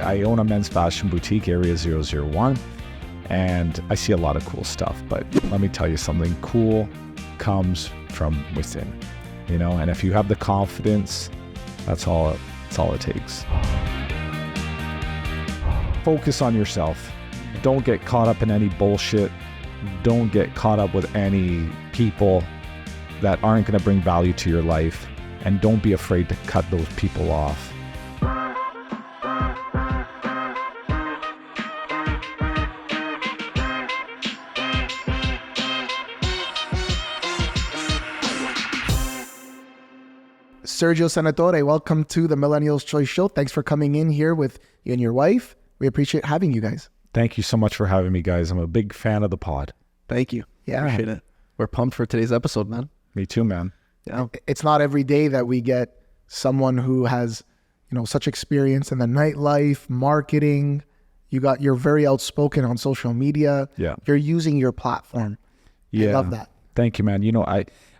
I own a men's fashion boutique, Area 001, and I see a lot of cool stuff. But let me tell you something, cool comes from within, you know, and if you have the confidence, that's all it takes. Focus on yourself. Don't get caught up in any bullshit. Don't get caught up with any people that aren't going to bring value to your life. And don't be afraid to cut those people off. Sergio Senatore, welcome to the Millennial's Choice Show. Thanks for coming in here with you and your wife. We appreciate having you guys. Thank you so much for having me, guys. I'm a big fan of the pod. Thank you. Yeah. Appreciate it. We're pumped for today's episode, man. Me too, man. Yeah. It's not every day that we get someone who has, you know, such experience in the nightlife, marketing. You're very outspoken on social media. Yeah. You're using your platform. Yeah. I love that. Thank you, man. You know,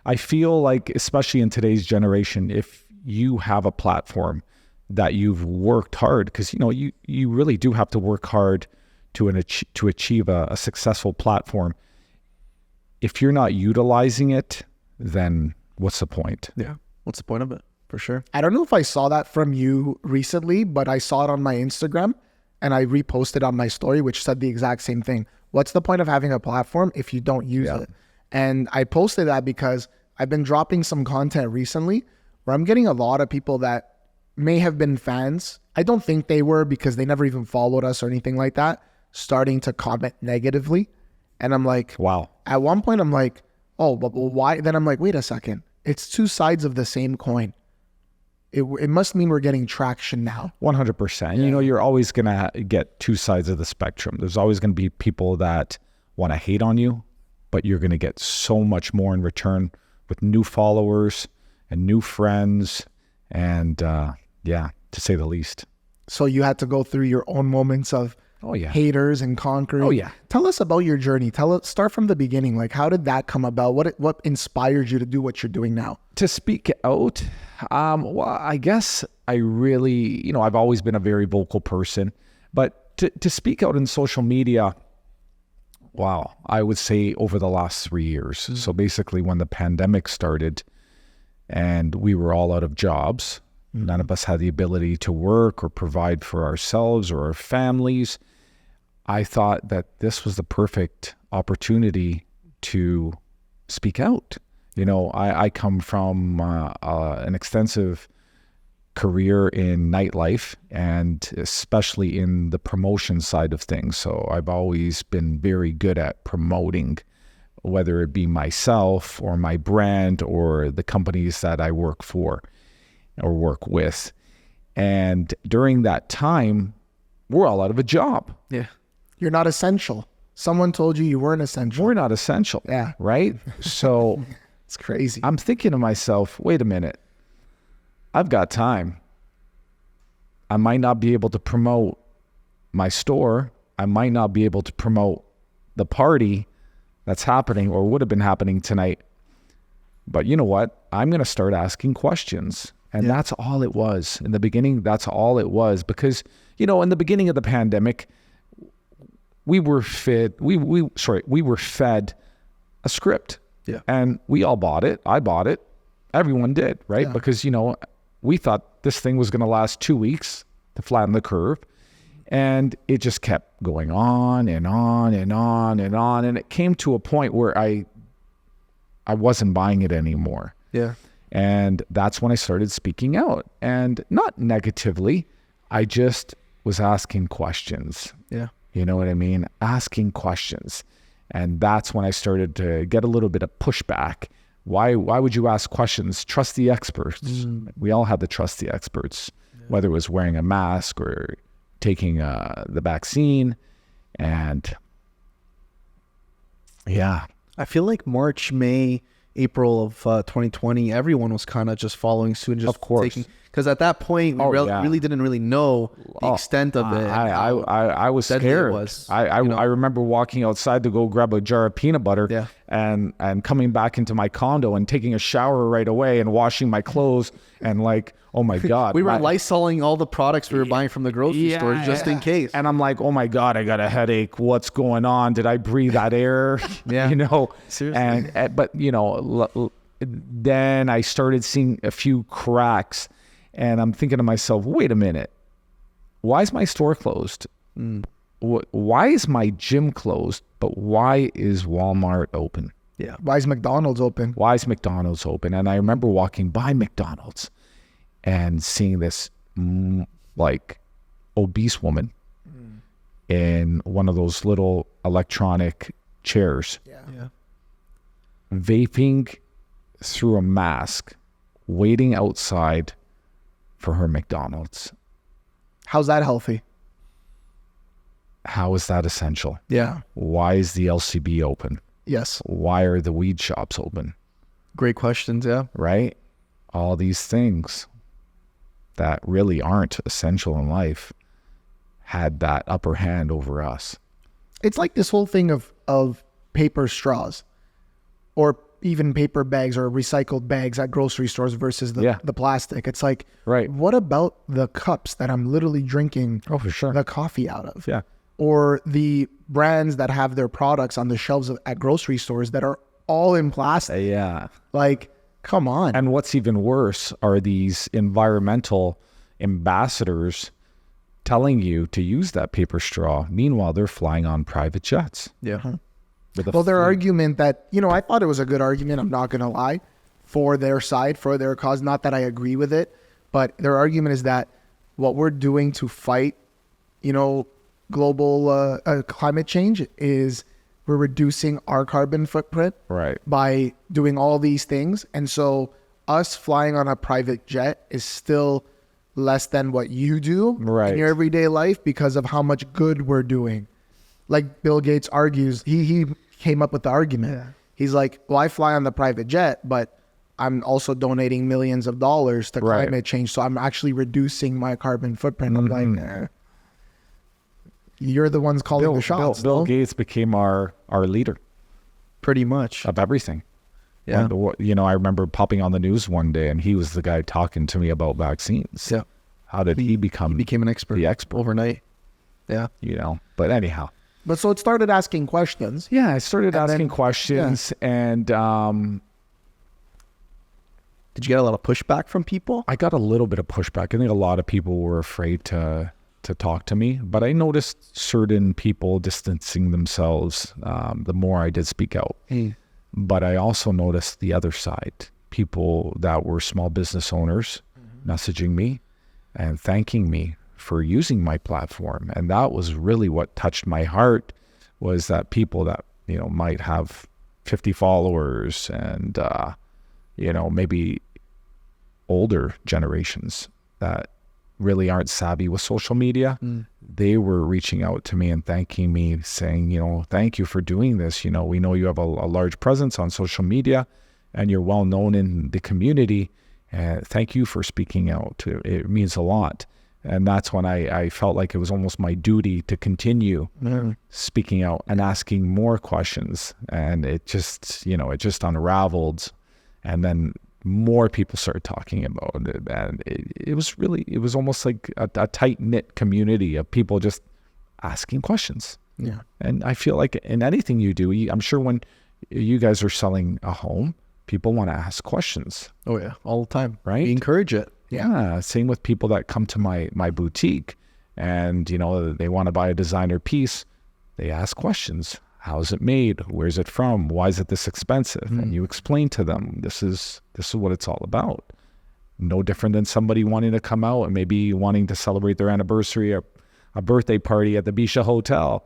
I feel like, especially in today's generation, if you have a platform that you've worked hard, because, you know, you really do have to work hard to achieve a successful platform. If you're not utilizing it, then what's the point? Yeah. What's the point of it? For sure. I don't know if I saw that from you recently, but I saw it on my Instagram and I reposted on my story, which said the exact same thing. What's the point of having a platform if you don't use it? And I posted that because I've been dropping some content recently where I'm getting a lot of people that may have been fans. I don't think they were because they never even followed us or anything like that, starting to comment negatively. And I'm like, wow. At one point I'm like, oh, but why? Then I'm like, wait a second. It's two sides of the same coin. It must mean we're getting traction now. 100%. You know, you're always going to get two sides of the spectrum. There's always going to be people that want to hate on you, but you're going to get so much more in return with new followers and new friends. And yeah, to say the least. So you had to go through your own moments of haters and conquering. Oh yeah. Tell us about your journey. start from the beginning. Like, how did that come about? What inspired you to do what you're doing now? To speak out, well, I guess I really, you know, I've always been a very vocal person, but to speak out in social media, wow, I would say over the last 3 years. Mm-hmm. So basically when the pandemic started and we were all out of jobs, mm-hmm. none of us had the ability to work or provide for ourselves or our families. I thought that this was the perfect opportunity to speak out. You know, I come from an extensive career in nightlife and especially in the promotion side of things. So I've always been very good at promoting, whether it be myself or my brand or the companies that I work for or work with. And during that time, we're all out of a job. Yeah. You're not essential. Someone told you weren't essential. We're not essential. Yeah. Right? So it's crazy. I'm thinking to myself, wait a minute. I've got time. I might not be able to promote my store. I might not be able to promote the party that's happening or would have been happening tonight. But you know what? I'm going to start asking questions. And that's all it was. In the beginning, that's all it was. Because, you know, in the beginning of the pandemic, we were fed a script. Yeah. And we all bought it. I bought it. Everyone did, right? Yeah. Because, you know, we thought this thing was going to last 2 weeks to flatten the curve. And it just kept going on and on and on and on. And it came to a point where I wasn't buying it anymore. Yeah. And that's when I started speaking out. And not negatively, I just was asking questions. Yeah. You know what I mean? Asking questions. And that's when I started to get a little bit of pushback. Why would you ask questions? Trust the experts. We all had to trust the experts, whether it was wearing a mask or taking the vaccine. And yeah. I feel like March, May, April of 2020, everyone was kind of just following suit and just taking, because at that point we really didn't really know the extent of it. I was scared. I remember walking outside to go grab a jar of peanut butter and coming back into my condo and taking a shower right away and washing my clothes and like, oh my God. We were Lysoling all the products we were buying from the grocery store just in case. And I'm like, oh my God, I got a headache. What's going on? Did I breathe that air? Yeah. You know? Seriously. But, you know, then I started seeing a few cracks and I'm thinking to myself, wait a minute. Why is my store closed? Why is my gym closed? But why is Walmart open? Yeah. Why is McDonald's open? Why is McDonald's open? And I remember walking by McDonald's and seeing this like obese woman in one of those little electronic chairs, Yeah. vaping through a mask, waiting outside for her McDonald's. How's that healthy? How is that essential? Yeah. Why is the LCB open? Yes. Why are the weed shops open? Great questions. Yeah. Right? All these things that really aren't essential in life had that upper hand over us. It's like this whole thing of paper straws or even paper bags or recycled bags at grocery stores versus the plastic. It's like, right. What about the cups that I'm literally drinking for sure. the coffee out of? Yeah. Or the brands that have their products on the shelves at grocery stores that are all in plastic. Yeah. Like, come on. And what's even worse are these environmental ambassadors telling you to use that paper straw. Meanwhile, they're flying on private jets. Yeah. Well, their argument that, you know, I thought it was a good argument, I'm not going to lie, for their side, for their cause. Not that I agree with it, but their argument is that what we're doing to fight, you know, global climate change is we're reducing our carbon footprint by doing all these things. And so us flying on a private jet is still less than what you do in your everyday life because of how much good we're doing. Like Bill Gates argues, he came up with the argument. Yeah. He's like, well, I fly on the private jet, but I'm also donating millions of dollars to climate change. So I'm actually reducing my carbon footprint. I'm like, you're the ones calling the shots. Bill Gates became our leader. Pretty much. Of everything. Yeah. You know, I remember popping on the news one day and he was the guy talking to me about vaccines. Yeah. How did he become? He became an expert. The expert. Overnight. Yeah. You know, but anyhow. But so it started asking questions. Yeah, I started asking questions and... Did you get a lot of pushback from people? I got a little bit of pushback. I think a lot of people were afraid to talk to me, but I noticed certain people distancing themselves the more I did speak out. But I also noticed the other side, people that were small business owners messaging me and thanking me for using my platform. And that was really what touched my heart, was that people that, you know, might have 50 followers and, you know, maybe older generations that really aren't savvy with social media, they were reaching out to me and thanking me, saying, you know, thank you for doing this. You know, we know you have a large presence on social media and you're well known in the community. Thank you for speaking out. It means a lot. And that's when I felt like it was almost my duty to continue speaking out and asking more questions. And it just, you know, it just unraveled. And then more people started talking about it. And it was almost like a tight-knit community of people just asking questions. Yeah. And I feel like in anything you do, I'm sure when you guys are selling a home, people want to ask questions. Oh, yeah. All the time. Right? We encourage it. Yeah. Same with people that come to my boutique and, you know, they want to buy a designer piece. They ask questions. How is it made? Where's it from? Why is it this expensive? And you explain to them, this is what it's all about. No different than somebody wanting to come out and maybe wanting to celebrate their anniversary or a birthday party at the Bisha Hotel.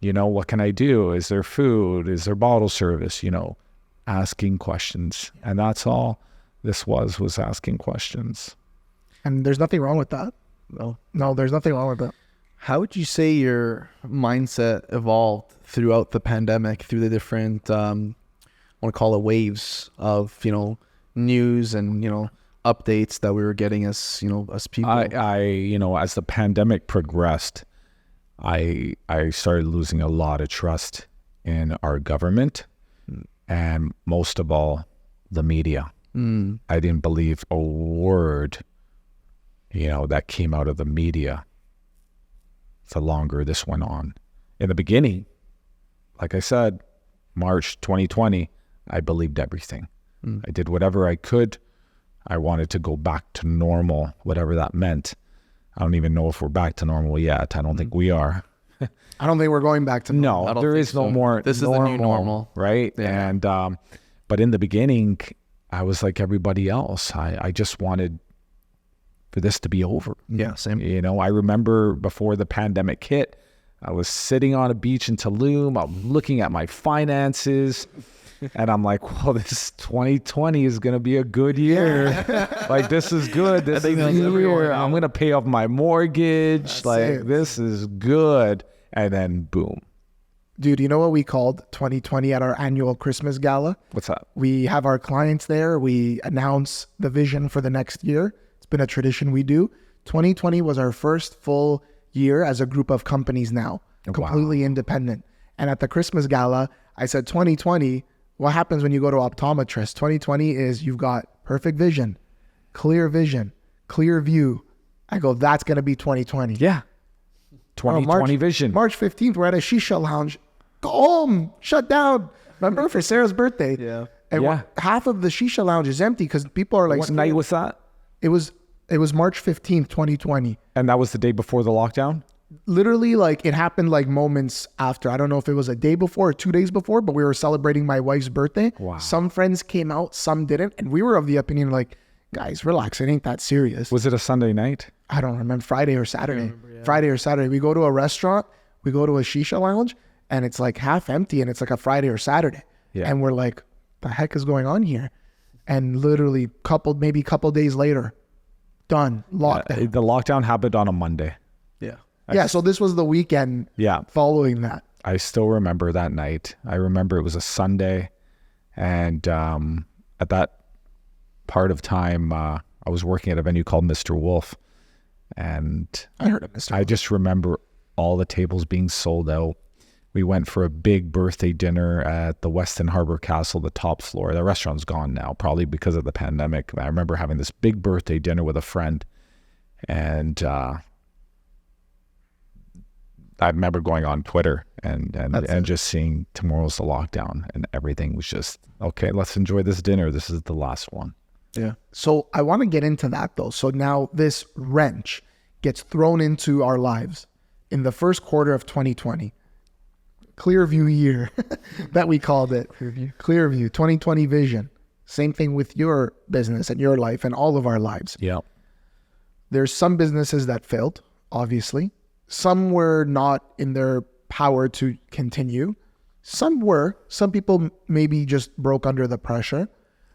You know, what can I do? Is there food? Is there bottle service? You know, asking questions. And that's all this was asking questions. And there's nothing wrong with that. No, there's nothing wrong with that. How would you say your mindset evolved throughout the pandemic, through the different, I want to call it waves of, you know, news and, you know, updates that we were getting as, you know, as people? I you know, as the pandemic progressed, I started losing a lot of trust in our government and most of all, the media. I didn't believe a word that came out of the media, the longer this went on. In the beginning, like I said, March 2020, I believed everything. I did whatever I could. I wanted to go back to normal, whatever that meant. I don't even know if we're back to normal yet. I don't think we are. I don't think we're going back to normal. No, don't there think is no so. more. This is the new normal. right? Yeah. And but in the beginning, I was like everybody else. I just wanted for this to be over. Yeah, same. I remember before the pandemic hit, I was sitting on a beach in Tulum. I'm looking at my finances, and I'm like, well, this 2020 is going to be a good year. Like, this is good. This is the year. I'm going to pay off my mortgage. This is good. And then boom. Dude, you know what we called 2020 at our annual Christmas gala? What's up? We have our clients there. We announce the vision for the next year. It's been a tradition we do. 2020 was our first full year as a group of companies now, completely independent. And at the Christmas gala, I said 2020, what happens when you go to optometrist? 2020 is you've got perfect vision, clear view. I go, that's going to be 2020. Yeah. 2020 vision. March 15th, we're at a shisha lounge. Go home, shut down. Remember for Sarah's birthday? Yeah. And Yeah. half of the shisha lounge is empty because people are like, What night was that? It was March 15th, 2020. And that was the day before the lockdown? Literally, like, it happened like moments after. I don't know if it was a day before or 2 days before, but we were celebrating my wife's birthday. Wow. Some friends came out, some didn't. And we were of the opinion, like, guys, relax. It ain't that serious. Was it a Sunday night? I don't remember. Friday or Saturday. Friday or Saturday. We go to a restaurant, we go to a shisha lounge, and it's like half empty, and it's like a Friday or Saturday. Yeah. And we're like, the heck is going on here? And literally maybe a couple days later, done, lockdown. The lockdown happened on a Monday. Yeah. Yeah, so this was the weekend Yeah. following that. I still remember that night. I remember it was a Sunday. And at that part of time, I was working at a venue called Mr. Wolf. And I heard of Mr. I just remember all the tables being sold out. We went for a big birthday dinner at the Weston Harbor Castle, the top floor. The restaurant's gone now, probably because of the pandemic. I remember having this big birthday dinner with a friend. And I remember going on Twitter and just seeing tomorrow's the lockdown, and everything was just, okay, let's enjoy this dinner. This is the last one. Yeah. So I want to get into that though. So now this wrench gets thrown into our lives in the first quarter of 2020. Clearview year that we called it. Clearview 2020 vision. Same thing with your business and your life and all of our lives. Yeah. There's some businesses that failed, obviously. Some were not in their power to continue. Some were. Some people maybe just broke under the pressure,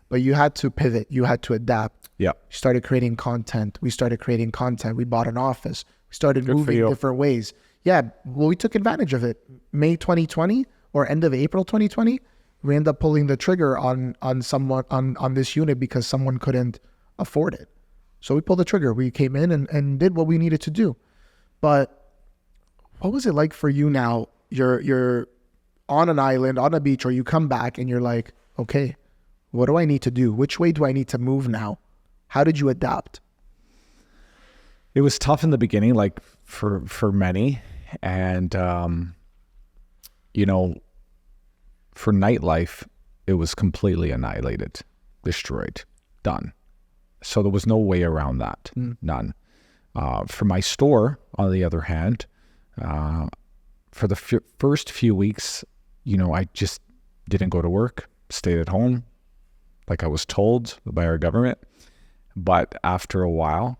but you had to pivot. You had to adapt. Yeah. You started creating content. We started creating content. We bought an office. We started Good for moving you. different ways. Yeah, well, we took advantage of it. May 2020 or end of April 2020, we ended up pulling the trigger on someone on this unit because someone couldn't afford it. So we pulled the trigger. We came in and did what we needed to do. But what was it like for you now? You're on an island, on a beach, or you come back and you're like, okay, what do I need to do? Which way do I need to move now? How did you adapt? It was tough in the beginning, like for many. And, for nightlife, it was completely annihilated, destroyed, done. So there was no way around that, none. For my store, on the other hand, for the first few weeks, I just didn't go to work, stayed at home, like I was told by our government. But after a while,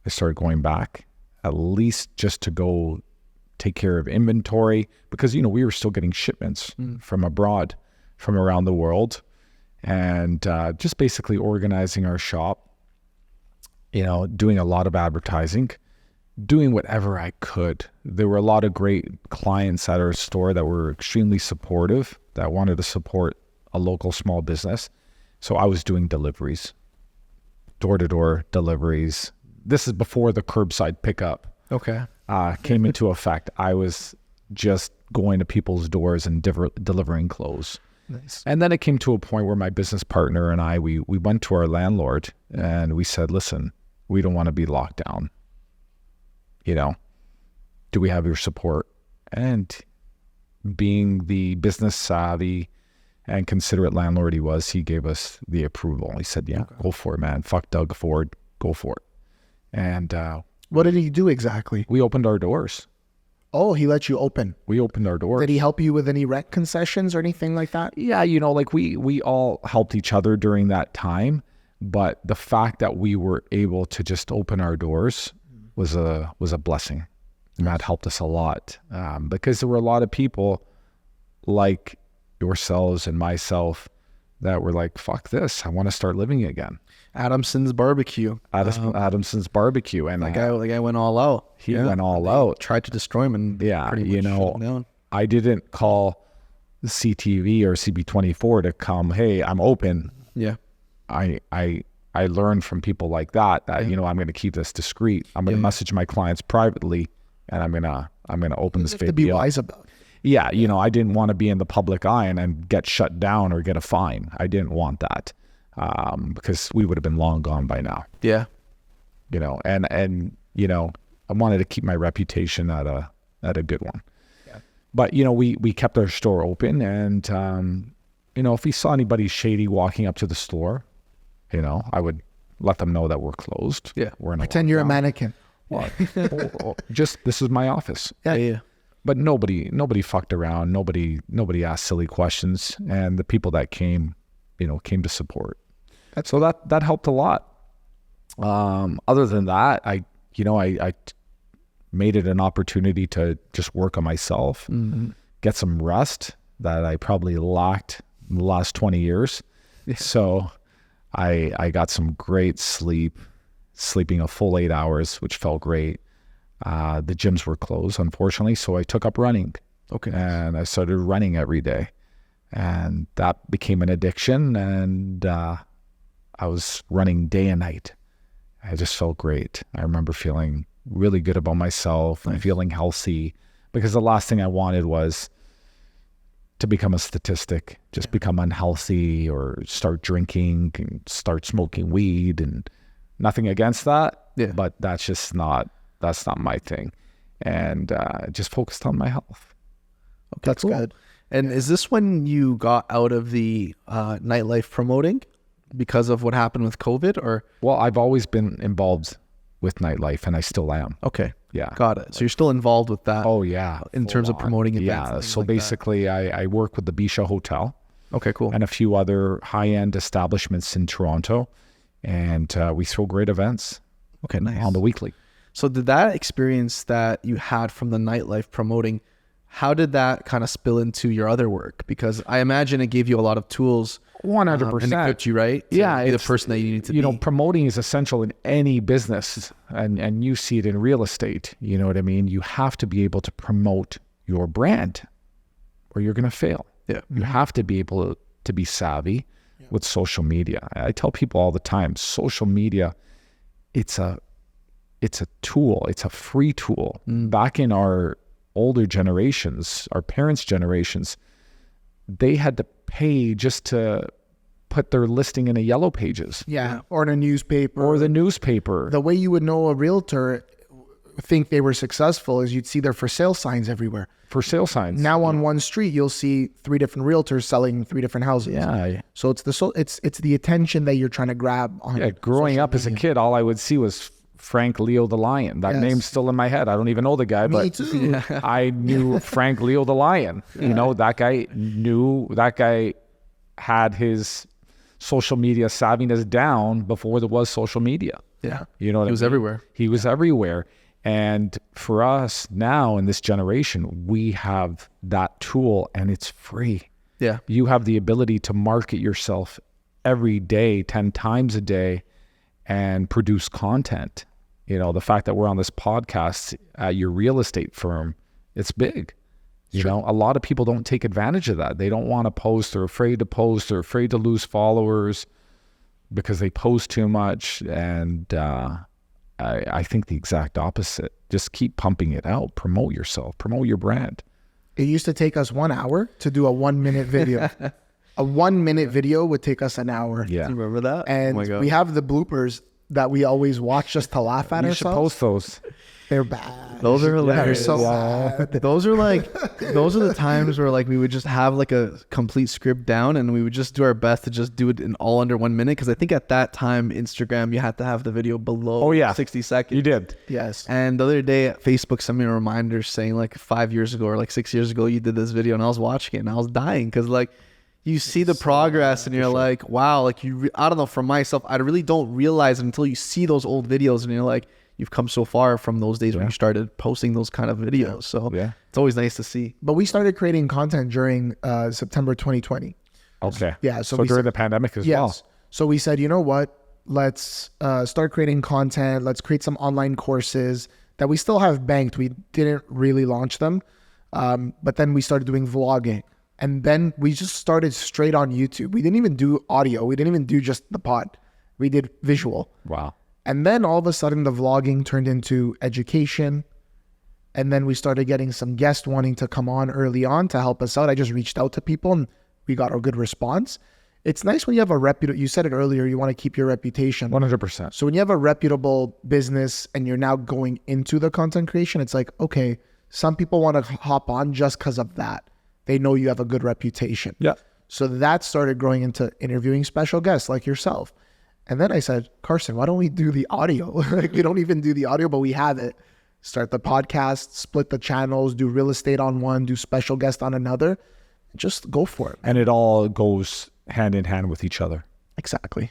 I started going back, at least just to go take care of inventory, because, we were still getting shipments from abroad, from around the world, and just basically organizing our shop, doing a lot of advertising, doing whatever I could. There were a lot of great clients at our store that were extremely supportive, that wanted to support a local small business. So I was doing deliveries, door-to-door deliveries. This is before the curbside pickup Okay. came into effect. I was just going to people's doors and delivering clothes. Nice. And then it came to a point where my business partner and I, we went to our landlord and we said, listen, We don't want to be locked down. You know, do we have your support? And being the business savvy and considerate landlord he was, he gave us the approval. He said, yeah, go for it, man. Fuck Doug Ford. Go for it. And What did he do exactly? we opened our doors. Oh, he let you open. We opened our doors. Did he help you with any rent concessions or anything like that? Yeah, you know, like we all helped each other during that time, but the fact that we were able to just open our doors was a blessing, and that helped us a lot, because there were a lot of people like yourselves and myself that were like, "Fuck this! I want to start living again." Adamson's barbecue. Adamson's barbecue, and The guy went all out. he went all out. Tried to destroy him, and Yeah, pretty much you know, shut him down. I didn't call CTV or CB24 to come, hey, I'm open. Yeah. I learned from people like that, you know, I'm going to keep this discreet. I'm going to message my clients privately, and I'm going to open this You have to be video. wise about it. Yeah, you know, I didn't want to be in the public eye and get shut down or get a fine. I didn't want that, because we would have been long gone by now. Yeah. You know, and you know, I wanted to keep my reputation at a good one. Yeah. But you know, we kept our store open, and you know, if we saw anybody shady walking up to the store, you know, I would let them know that we're closed. Yeah. We're in a Pretend you're a lockdown. mannequin. What? Just this is my office. Yeah. But nobody fucked around. Nobody asked silly questions, and the people that came, you know, came to support. So that helped a lot. Other than that, I made it an opportunity to just work on myself, get some rest that I probably lacked in the last 20 years. So I got some great sleep, sleeping a full 8 hours, which felt great. The gyms were closed, unfortunately, so I took up running. Okay. And I started running every day, and that became an addiction, and I was running day and night. I just felt great. I remember feeling really good about myself and feeling healthy, because the last thing I wanted was to become a statistic, just become unhealthy or start drinking and start smoking weed, and nothing against that. Yeah. But that's not my thing. And just focused on my health. Okay, That's good. And is this when you got out of the nightlife promoting because of what happened with COVID, or? Well, I've always been involved with nightlife, and I still am. Okay. Yeah. Got it. So you're still involved with that. Oh, yeah. In terms of Full on. promoting events. and Yeah. things So like that. basically, I work with the Bisha Hotel Okay, cool. and a few other high-end establishments in Toronto, and we throw great events Okay, nice. on the weekly. So did that experience that you had from the nightlife promoting, how did that kind of spill into your other work? Because I imagine it gave you a lot of tools. 100%. And equipped you, right? to Yeah, be the it's- person that you need to you be. know, promoting is essential in any business, and you see it in real estate. You know what I mean? You have to be able to promote your brand, or you're going to fail. Yeah. You have to be able to be savvy with social media. I tell people all the time, social media, it's a tool. It's a free tool. Back in our older generations, our parents' generations, they had to pay just to put their listing in a yellow pages Yeah. Or in a newspaper. or the newspaper. The way you would know a realtor think they were successful is you'd see their for sale signs everywhere. For sale signs. Now on one street, you'll see 3 different realtors selling 3 different houses. Yeah. So it's the attention that you're trying to grab on. Yeah. Growing up as a kid, all I would see was Frank Leo the Lion. That Yes. name's still in my head. I don't even know the guy, Me but too. I knew Frank Leo the Lion. You know, that guy had his social media savviness down before there was social media. Yeah. You know what He I was mean? everywhere. He was everywhere. And for us now in this generation, we have that tool, and it's free. Yeah. You have the ability to market yourself every day, 10 times a day, and produce content. You know, the fact that we're on this podcast at your real estate firm, it's big. You know, a lot of people don't take advantage of that. They don't want to post. They're afraid to post. They're afraid to lose followers because they post too much. And I think the exact opposite. Just keep pumping it out. Promote yourself. Promote your brand. It used to take us 1 hour to do a 1 minute video. A 1 minute video would take us an hour. Yeah. Do you remember that? And oh my God. we have the bloopers that we always watch just to laugh at You should ourselves. post those. They're bad. Those are They're hilarious. so bad. Those are the times where like we would just have like a complete script down and we would just do our best to just do it in all under 1 minute. Cause I think at that time, Instagram, you had to have the video below 60 seconds. You did. Yes. And the other day Facebook sent me a reminder saying like 5 years ago or like 6 years ago, you did this video, and I was watching it and I was dying. Cause like you see the progress and you're like, wow, like I don't know, for myself, I really don't realize it until you see those old videos and you're like, you've come so far from those days when you started posting those kind of videos. So it's always nice to see. But we started creating content during September 2020. Okay. Yeah. So during the pandemic as well. So we said, you know what? Let's start creating content. Let's create some online courses that we still have banked. We didn't really launch them. But then we started doing vlogging. And then we just started straight on YouTube. We didn't even do audio. We didn't even do just the pod. We did visual. Wow. And then all of a sudden the vlogging turned into education. And then we started getting some guests wanting to come on early on to help us out. I just reached out to people and we got a good response. It's nice when you have a reputable, you said it earlier, you want to keep your reputation. 100%. So when you have a reputable business and you're now going into the content creation, it's like, okay, some people want to hop on just because of that. They know you have a good reputation. Yeah. So that started growing into interviewing special guests like yourself. And then I said, Carson, why don't we do the audio? Like we don't even do the audio, but we have it. Start the podcast, split the channels, do real estate on one, do special guest on another. Just go for it. And it all goes hand in hand with each other. Exactly.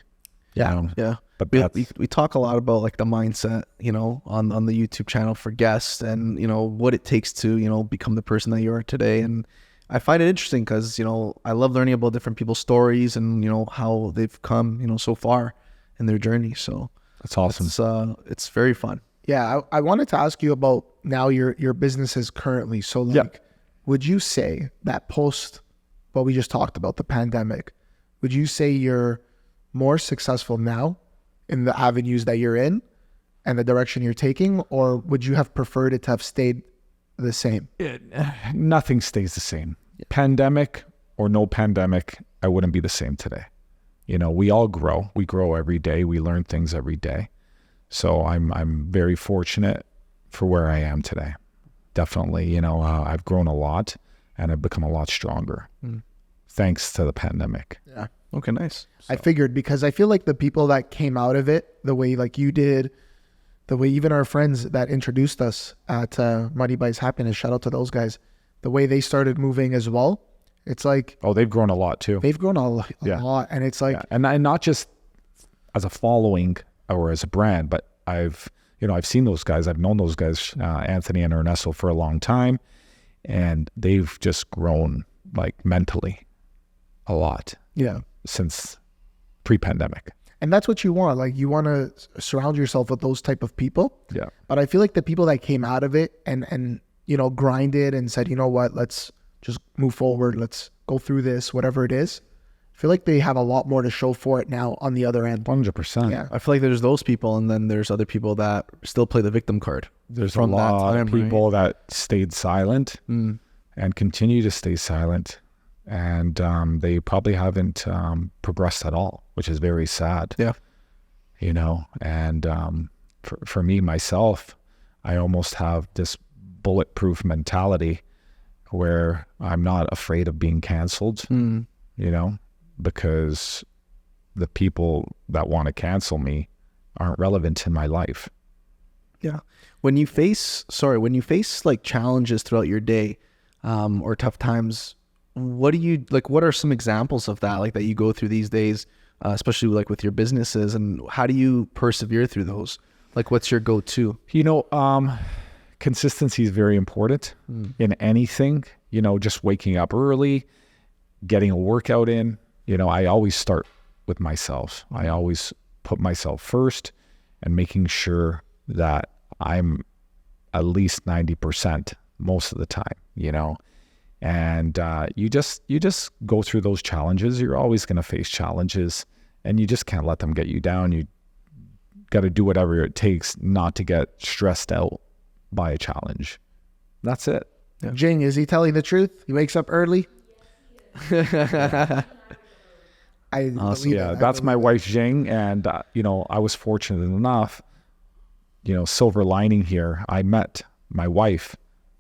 Yeah. Yeah. But we talk a lot about like the mindset, you know, on the YouTube channel for guests and, you know, what it takes to, you know, become the person that you are today. And I find it interesting because, you know, I love learning about different people's stories and, you know, how they've come, you know, so far in their journey. So that's awesome. It's very fun. Yeah. I wanted to ask you about now your businesses currently. So like, would you say that post what we just talked about, the pandemic, would you say you're more successful now in the avenues that you're in and the direction you're taking, or would you have preferred it to have stayed the same? Nothing stays the same. Pandemic or no pandemic, I wouldn't be the same today. You know, we all grow. We grow every day. We learn things every day. So I'm very fortunate for where I am today. Definitely, you know, I've grown a lot and I've become a lot stronger thanks to the pandemic. Yeah. Okay, nice. I figured, because I feel like the people that came out of it, the way like you did, the way even our friends that introduced us at Money Buys Happiness, shout out to those guys, the way they started moving as well. It's like, oh, they've grown a lot too. They've grown a lot. And it's like, and not just as a following or as a brand, but I've seen those guys. I've known those guys, Anthony and Ernesto, for a long time, and they've just grown like mentally a lot. Yeah. Since pre-pandemic. And that's what you want. Like you want to surround yourself with those type of people. Yeah. But I feel like the people that came out of it and you know, grinded and said, you know what, let's just move forward. Let's go through this, whatever it is. I feel like they have a lot more to show for it now on the other end. 100%. Yeah. I feel like there's those people, and then there's other people that still play the victim card. There's a lot of people that stayed silent and continue to stay silent. And they probably haven't progressed at all, which is very sad. Yeah. You know, and for me, myself, I almost have this bulletproof mentality where I'm not afraid of being canceled, you know, because the people that want to cancel me aren't relevant in my life. Yeah. When you face like challenges throughout your day or tough times, what are some examples of that, like that you go through these days, especially like with your businesses, and how do you persevere through those? Like what's your go-to? You know, consistency is very important in anything, you know, just waking up early, getting a workout in. You know, I always start with myself. I always put myself first and making sure that I'm at least 90% most of the time, you know. And you just go through those challenges. You're always going to face challenges, and you just can't let them get you down. You got to do whatever it takes not to get stressed out by a challenge. That's it. Yeah. Jing, is he telling the truth? He wakes up early. I I Awesome. believe Yeah, it. I that's my believe wife Jing, and I was fortunate enough. Silver lining here. I met my wife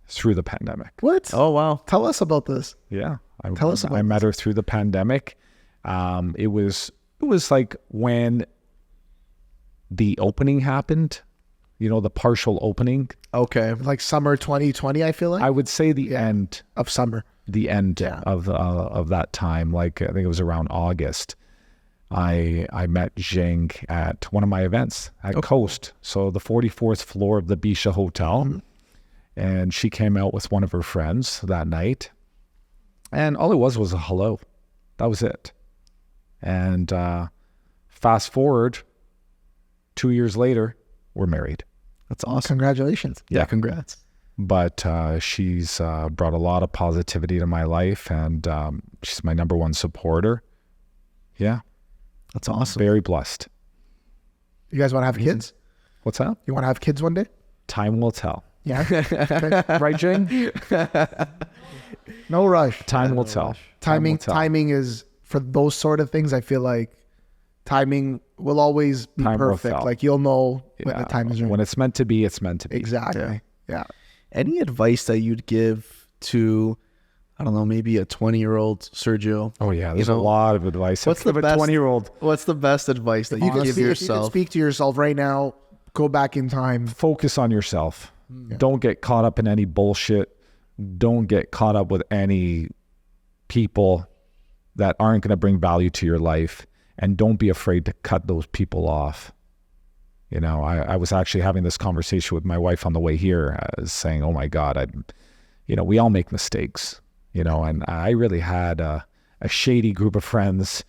through the pandemic. it. What? Oh wow. Tell us about this. Yeah, Tell us about I met her through the pandemic. It was like when the opening happened. The partial opening. Okay. Like summer 2020, I feel like. I would say the end. Of summer. The end of that time. Like I think it was around August. I met Jing at one of my events at Coast. So the 44th floor of the Bisha Hotel. And she came out with one of her friends that night. And all it was a hello. That was it. And fast forward 2 years later, we're married. That's awesome. Congratulations. Yeah, congrats. But she's brought a lot of positivity to my life, and she's my number one supporter. Yeah. That's awesome. Very blessed. You guys want to have kids? What's that? You want to have kids one day? Time will tell. Yeah. Right, Jing? No rush. Time will tell. Timing is for those sort of things. I feel like timing will always be Time will perfect. tell. Like you'll know when the time is right. When it's meant to be, it's meant to be. Exactly. Yeah. Any advice that you'd give to, I don't know, maybe a 20-year-old Sergio? Oh yeah, there's a lot of advice. What's the best 20-year-old? What's the best advice that you could give If you could yourself? speak to yourself right now, go back in time. Focus on yourself. Don't get caught up in any bullshit. Don't get caught up with any people that aren't going to bring value to your life. And don't be afraid to cut those people off. I was actually having this conversation with my wife on the way here, saying, oh my God, we all make mistakes, and I really had a shady group of friends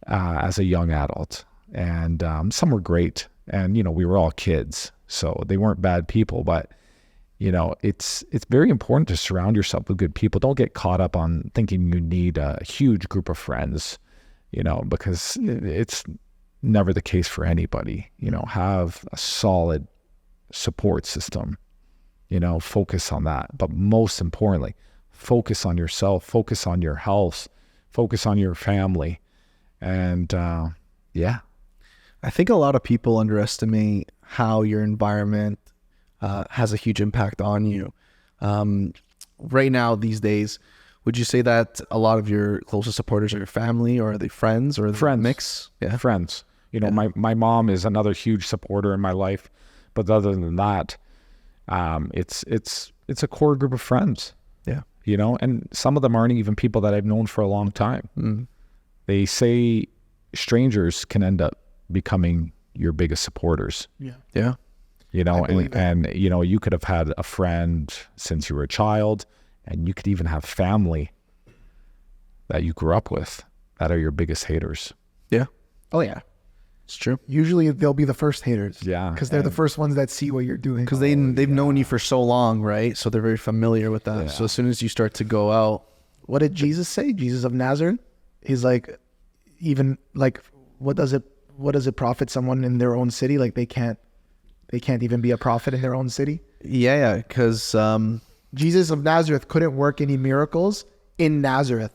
as a young adult. And some were great. And, we were all kids, so they weren't bad people. But, it's very important to surround yourself with good people. Don't get caught up on thinking you need a huge group of friends, because it's never the case for anybody. Have a solid support system, focus on that. But most importantly, focus on yourself, focus on your health, focus on your family. And yeah. I think a lot of people underestimate how your environment has a huge impact on you. Right now, these days, would you say that a lot of your closest supporters are your family, or are they friends, or Friends. mix? Yeah, Friends. My mom is another huge supporter in my life, but other than that, it's a core group of friends. Yeah, and some of them aren't even people that I've known for a long time. They say strangers can end up becoming your biggest supporters. yeah. And you could have had a friend since you were a child, and you could even have family that you grew up with that are your biggest haters. Yeah, Oh yeah. it's true. Usually they'll be the first haters. Yeah. Because they're the first ones that see what you're doing. Because they've known you for so long, right? So they're very familiar with that. Yeah. So as soon as you start to go out, What did Jesus say? Jesus of Nazareth? He's like, even like, what does it profit someone in their own city? Like they can't even be a prophet in their own city. yeah, because Jesus of Nazareth couldn't work any miracles in Nazareth.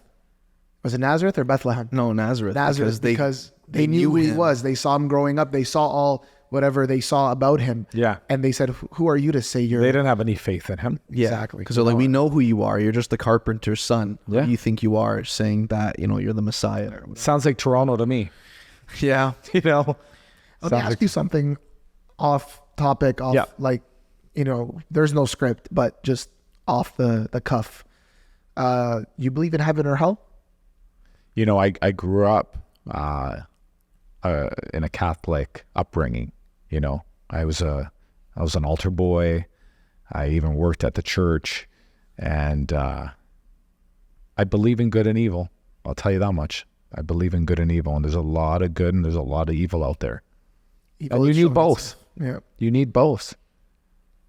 Was it Nazareth or Bethlehem? no, Nazareth, Because they knew who he him. was. They saw him growing up. They saw all whatever they saw about him. Yeah. And they said, who are you to say you're... They didn't have any faith in him. Yeah, Exactly. because they're like, we know who you are. You're just the carpenter's son. Who Yeah. do you think you are, saying that you're the Messiah? Or whatever. Sounds like Toronto to me. Yeah, Let me Sounds ask like- you something off topic, Yeah. like, there's no script, but just off the cuff. You believe in heaven or hell? I grew up in a Catholic upbringing. I was an altar boy. I even worked at the church, and I believe in good and evil. I'll tell you that much. I believe in good and evil, and there's a lot of good and there's a lot of evil out there. Evil And you is need showing both. itself. Yeah. You need both.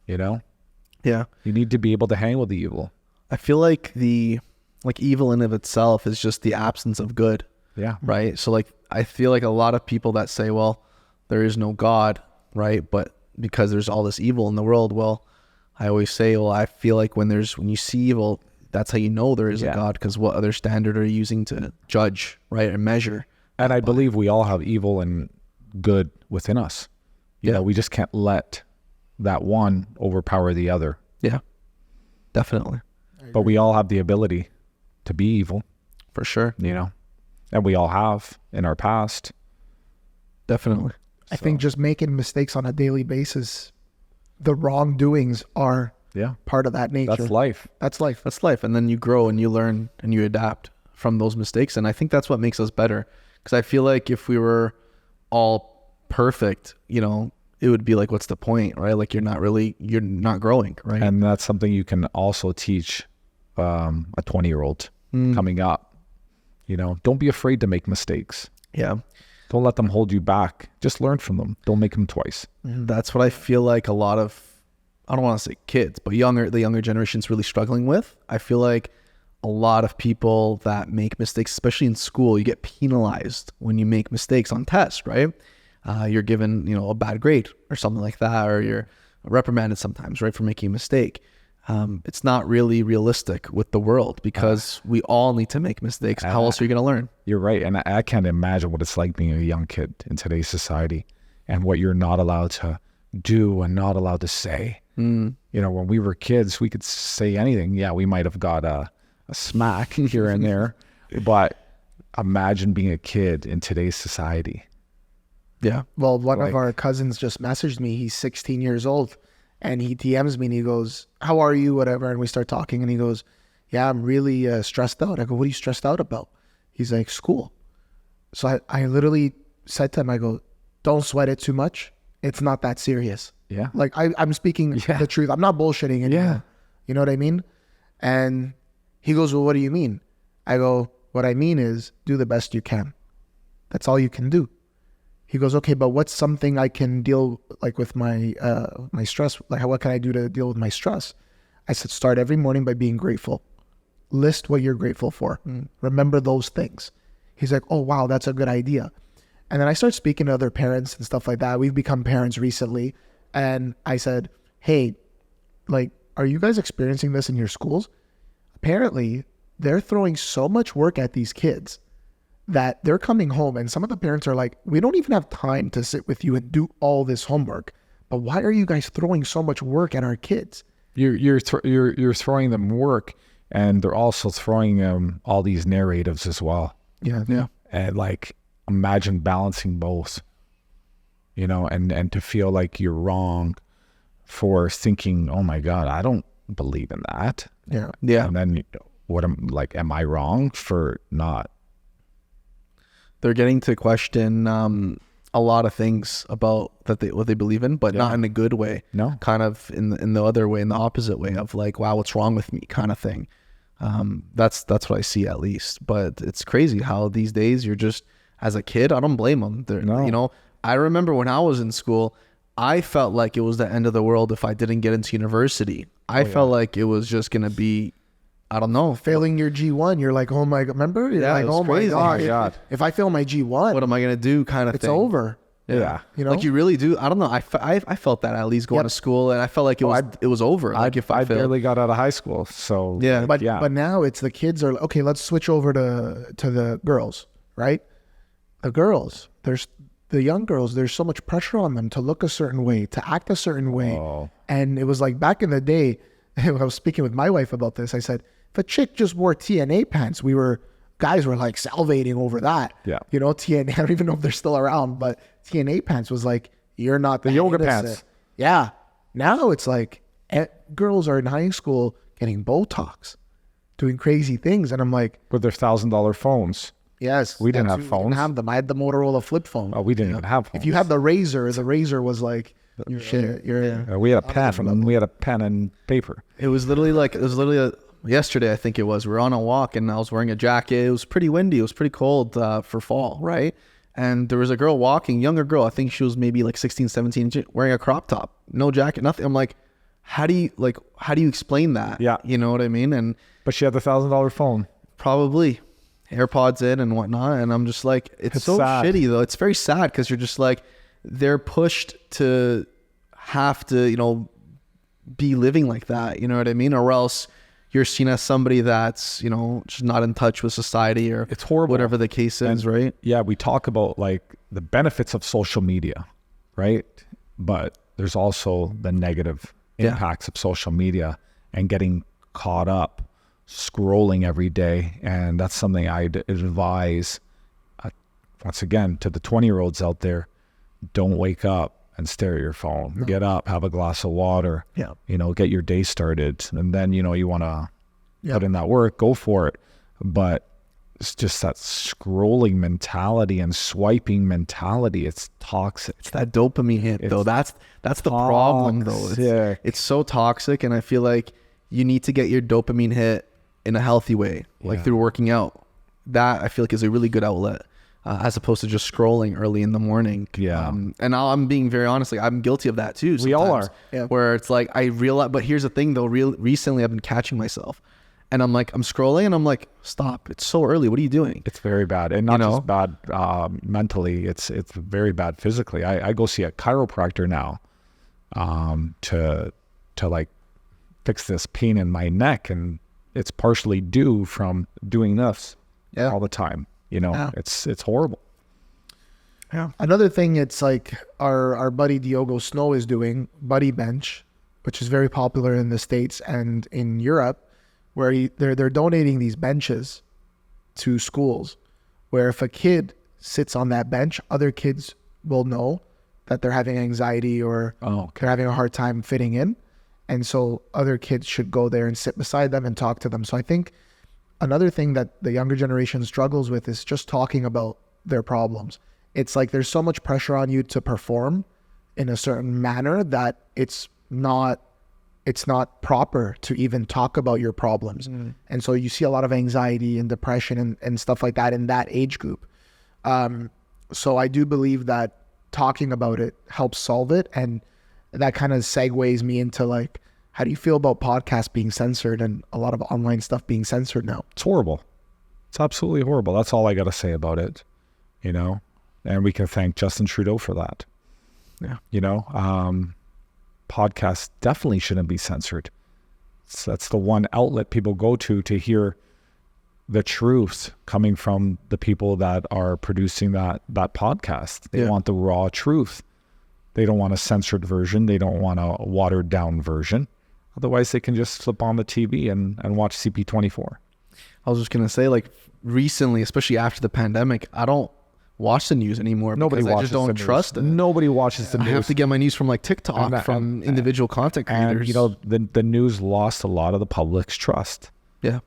yeah. You need to be able to hang with the evil. I feel like evil in of itself is just the absence of good, Yeah. right? So I feel like a lot of people that say, well, there is no God, right? But because there's all this evil in the world, well, I always say, well, I feel like when you see evil, that's how you know there is a Yeah. God, because what other standard are you using to judge, right, and measure And I believe we all have evil and good within us. You Yeah. know, we just can't let that one overpower the other. Yeah, definitely. But we all have the ability to be evil, For sure. you know, and we all have in our past. Definitely. I think just making mistakes on a daily basis, the wrongdoings are Yeah. part of that nature. That's life. That's life. That's life. And then you grow and you learn and you adapt from those mistakes. And I think that's what makes us better. Because I feel like if we were all perfect, you know, it would be like, what's the point, right? Like you're not growing, right? And that's something you can also teach a 20-year-old coming up. You know, don't be afraid to make mistakes. Yeah. Don't let them hold you back. Just learn from them. Don't make them twice. That's what I feel like a lot of, I don't want to say kids, but the younger generation's really struggling with. I feel like a lot of people that make mistakes, especially in school, you get penalized when you make mistakes on tests, right? You're given, you know, a bad grade or something like that, or you're reprimanded sometimes, right, for making a mistake. It's not really realistic with the world because we all need to make mistakes. How else are you going to learn? You're right. And I can't imagine what it's like being a young kid in today's society and what you're not allowed to do and not allowed to say. You know, when we were kids, we could say anything. Yeah, we might have got a smack here and there, but imagine being a kid in today's society. Yeah. Well, one of our cousins just messaged me. He's 16 years old and he DMs me and he goes, how are you? Whatever. And we start talking and he goes, yeah, I'm really stressed out. I go, what are you stressed out about? He's like, school. So I literally said to him, I go, don't sweat it too much. It's not that serious. Yeah. Like I'm speaking the truth. I'm not bullshitting anymore. Yeah. You know what I mean? And he goes, well, what do you mean? I go, what I mean is do the best you can. That's all you can do. He goes, okay, but what's something I can deal like with my my stress? Like what can I do to deal with my stress? I said, start every morning by being grateful. List what you're grateful for. Remember those things. He's like, oh, wow, that's a good idea. And then I start speaking to other parents and stuff like that. We've become parents recently. And I said, hey, like, are you guys experiencing this in your schools? Apparently, they're throwing so much work at these kids that they're coming home and some of the parents are like, we don't even have time to sit with you and do all this homework. But why are you guys throwing so much work at our kids? You're throwing them work, and they're also throwing them all these narratives as well. Yeah. Yeah. And like, imagine balancing both, you know, and to feel like you're wrong for thinking, oh my God, I don't believe in that. Yeah. Yeah. And then am I wrong for not? They're getting to question a lot of things about what they believe in, but not in a good way. No. Kind of in the other way, in the opposite way of like, wow, what's wrong with me kind of thing. That's what I see at least. But it's crazy how these days you're just, as a kid, I don't blame them. No. You know, I remember when I was in school, I felt like it was the end of the world if I didn't get into university. I felt like it was just going to be, I don't know. Failing your G1, you're like, oh my God, remember? You're like, it was oh crazy. my God. Oh my God. If I fail my G1, What am I going to do kind of it's thing. over. Yeah. You know? Like you really do. I don't know. I felt that at least going to school, and I felt like it was over. Like if I failed. barely got out of high school. So Yeah. But yeah. but now it's the kids are okay. Let's switch over to the girls, right? The girls, there's the young girls. There's so much pressure on them to look a certain way, to act a certain way, and it was like back in the day. When I was speaking with my wife about this, I said, if a chick just wore TNA pants, guys were like salivating over that. Yeah. You know, TNA. I don't even know if they're still around, but TNA pants was like, you're not The that yoga innocent. pants. Yeah. Now it's like girls are in high school getting Botox, doing crazy things. And I'm like, with their $1,000 phones. yes. We didn't that's- have phones. We didn't have them. I had the Motorola flip phone. Oh, we didn't even have phones. If you had the Razor was like, you're we had a pen. And we had a pen and paper. It was literally yesterday, I think it was. We were on a walk, and I was wearing a jacket. It was pretty windy. It was pretty cold for fall, right? And there was a girl walking, younger girl. I think she was maybe like 16, 17, wearing a crop top, no jacket, nothing. I'm like, how do you explain that? Yeah. You know what I mean? But she had the $1,000 phone. Probably AirPods in and whatnot. And I'm just like, it's so sad. shitty though. It's very sad because you're just like, they're pushed to have to, be living like that. You know what I mean? Or else you're seen as somebody that's, you know, just not in touch with society, or It's horrible. whatever the case is, right? Yeah, we talk about like the benefits of social media, right? But there's also the negative impacts of social media and getting caught up scrolling every day. And that's something I'd advise, once again, to the 20-year-olds out there. Don't wake up and stare at your phone. Get up, have a glass of water, you know, get your day started. And then, you know, you want to put in that work, go for it. But it's just that scrolling mentality and swiping mentality. It's toxic. It's that dopamine hit, though. That's the problem, though. It's so toxic, and I feel like you need to get your dopamine hit in a healthy way, like through working out. That I feel like is a really good outlet, as opposed to just scrolling early in the morning. And I'm being very honest, like I'm guilty of that too. We all are. Where it's like I realize, but here's the thing though. Recently, I've been catching myself, and I'm like, I'm scrolling, and I'm like, stop! It's so early. What are you doing? It's very bad, and not just bad mentally. It's very bad physically. I go see a chiropractor now, to like fix this pain in my neck, and it's partially due from doing this all the time. You know, it's horrible. Another thing, it's like our buddy Diogo Snow is doing Buddy Bench, which is very popular in the States and in Europe, where they're donating these benches to schools, where if a kid sits on that bench, other kids will know that they're having anxiety or they're having a hard time fitting in. And so other kids should go there and sit beside them and talk to them. So I think another thing that the younger generation struggles with is just talking about their problems. It's like there's so much pressure on you to perform in a certain manner that it's not proper to even talk about your problems. And so you see a lot of anxiety and depression and stuff like that in that age group. So I do believe that talking about it helps solve it. And that kind of segues me into like, how do you feel about podcasts being censored and a lot of online stuff being censored now? It's horrible. It's absolutely horrible. That's all I got to say about it, you know, and we can thank Justin Trudeau for that. You know, podcasts definitely shouldn't be censored. So that's the one outlet people go to hear the truth coming from the people that are producing that podcast. They want the raw truth. They don't want a censored version. They don't want a watered down version. Otherwise, they can just flip on the TV and watch CP24. I was just going to say, like, recently, especially after the pandemic, I don't watch the news anymore. Nobody watches. I just don't trust it. Nobody watches the news. I have to get my news from like TikTok, from individual content creators. And, you know, the news lost a lot of the public's trust.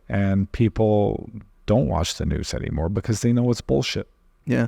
And people don't watch the news anymore because they know it's bullshit.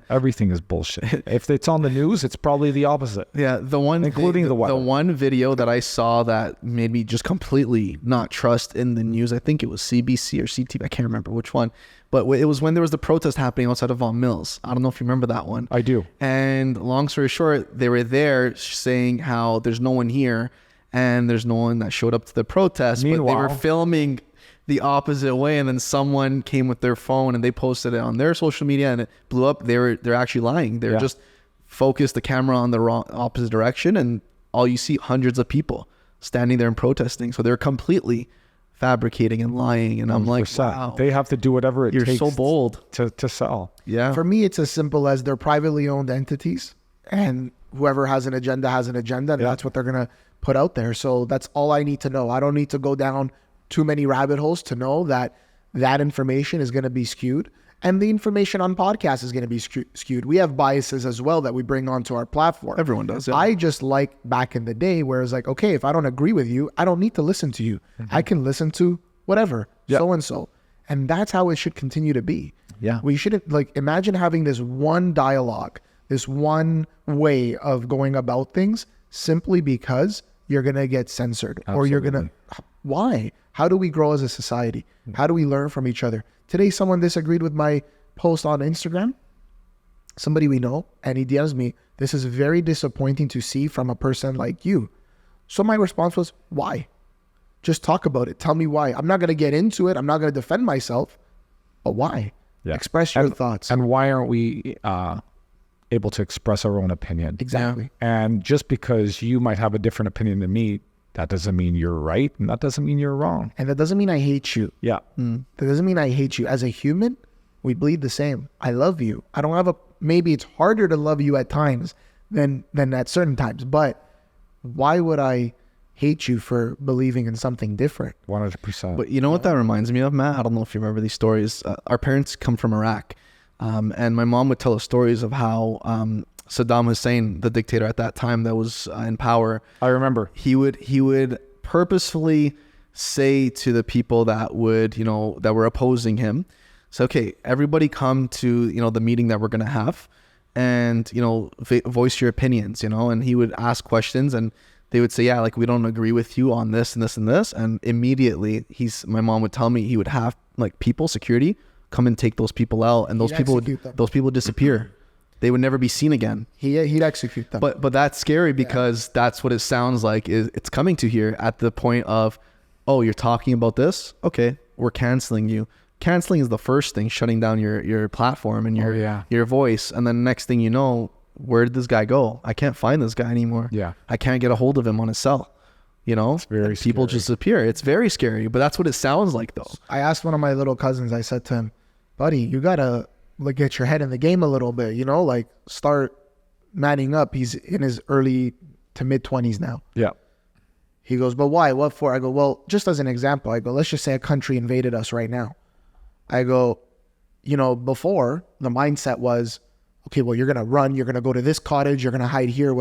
Everything is bullshit. If it's on the news, it's probably the opposite. Including the weather. The one video that I saw that made me just completely not trust in the news, I think it was CBC or CTV, I can't remember which one, but it was when there was the protest happening outside of Vaughan Mills. I don't know if you remember that one. I do. And long story short, they were there saying how there's no one here and there's no one that showed up to the protest. Meanwhile, but they were filming the opposite way, and then someone came with their phone and they posted it on their social media and it blew up. They're actually lying. They're just focused the camera on the wrong opposite direction, and all you see hundreds of people standing there and protesting. So they're completely fabricating and lying. And I'm 100%. like, wow, they have to do whatever it takes. You're so bold to sell. For me, it's as simple as they're privately owned entities, and whoever has an agenda has an agenda, and that's what they're gonna put out there. So that's all I need to know. I don't need to go down too many rabbit holes to know that information is going to be skewed, and the information on podcasts is going to be skewed. We have biases as well that we bring onto our platform. Everyone does. I just like back in the day where it's like, okay, if I don't agree with you, I don't need to listen to you. I can listen to whatever, so-and-so. And that's how it should continue to be. We shouldn't, like, imagine having this one dialogue, this one way of going about things simply because you're going to get censored. Or you're going to, why? How do we grow as a society? How do we learn from each other? Today, someone disagreed with my post on Instagram, somebody we know, and he DMs me, this is very disappointing to see from a person like you. So my response was, why? Just talk about it. Tell me why. I'm not going to get into it. I'm not going to defend myself, but why? Express your thoughts. And why aren't we able to express our own opinion? Exactly. And just because you might have a different opinion than me That doesn't mean you're right, and that doesn't mean you're wrong. And that doesn't mean I hate you. Yeah. That doesn't mean I hate you. As a human, we bleed the same. I love you. I don't have maybe it's harder to love you at times than at certain times, but why would I hate you for believing in something different? 100%. But you know what that reminds me of, Matt? I don't know if you remember these stories. Our parents come from Iraq, and my mom would tell us stories of how Saddam Hussein, the dictator at that time that was in power, I remember. he would purposefully say to the people that would, that were opposing him, so, okay, everybody come to, the meeting that we're going to have and, voice your opinions, and he would ask questions and they would say, yeah, like, we don't agree with you on this and this and this. And immediately my mom would tell me he would have like security come and take those people out, and those people would disappear. They would never be seen again. He'd execute them. But that's scary because that's what it sounds like it's coming to here at the point of, oh, you're talking about this? Okay, we're canceling you. Canceling is the first thing, shutting down your platform and your voice. And then next thing you know, where did this guy go? I can't find this guy anymore. Yeah. I can't get a hold of him on his cell. It's very people scary. just disappear. It's very scary, but that's what it sounds like though. I asked one of my little cousins, I said to him, buddy, you got to get your head in the game a little bit, like start manning up. He's in his early to mid 20s now. Yeah. He goes, but why? What for? I go, well, just as an example, I go, let's just say a country invaded us right now. I go, before the mindset was, okay, well, you're going to run, you're going to go to this cottage, you're going to hide here.